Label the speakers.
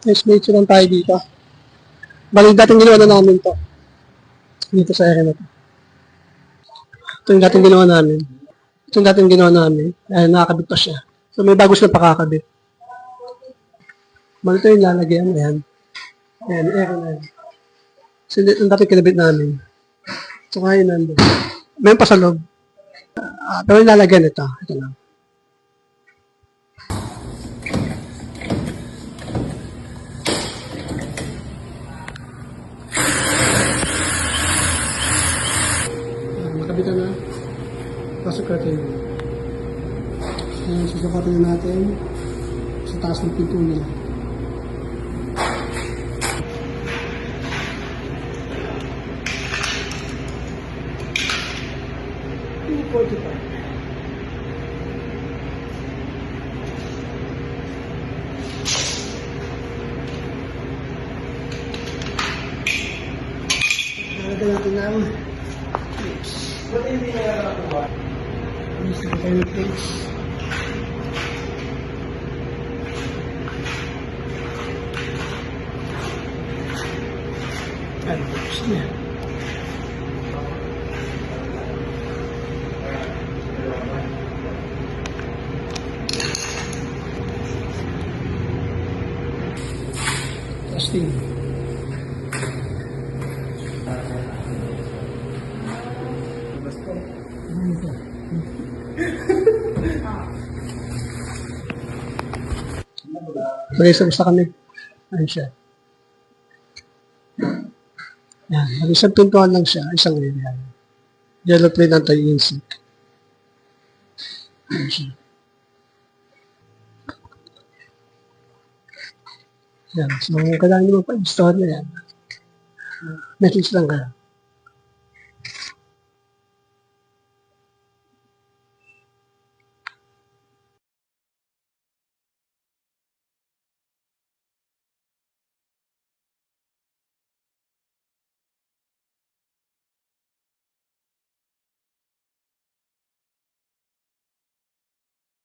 Speaker 1: Estimates lang tayo dito. Bali, dating ginawa na namin to. Dito sa area na to. Ito yung dating ginawa namin. Ito yung dating ginawa namin. Ayan, nakakabit pa siya. So, may bago silang pakakabit. Bali, ito yung lalagyan. Ayan. Ayan, yung area na yan. So, yung dating kinabit namin. So, kaya nandun. Mayroon pa sa loob. Pero yung lalagyan ito. Ito lang. Makabitan na. Pasok natin. Susukatin na natin sa taas ng pinto niya. Nalagyan natin ng clips. Ba't hindi na nakakuha? Gusto ko tayo ng clips. Ano ba gusto niya? Testing. Mag-isa kami. Ayun siya. Yan. Mag-isang pintuan lang siya. Isang area. Yellow plate anti-insect. Ayun siya. Yan. So, kailangan nyo pa-install na yan. Message lang kayo.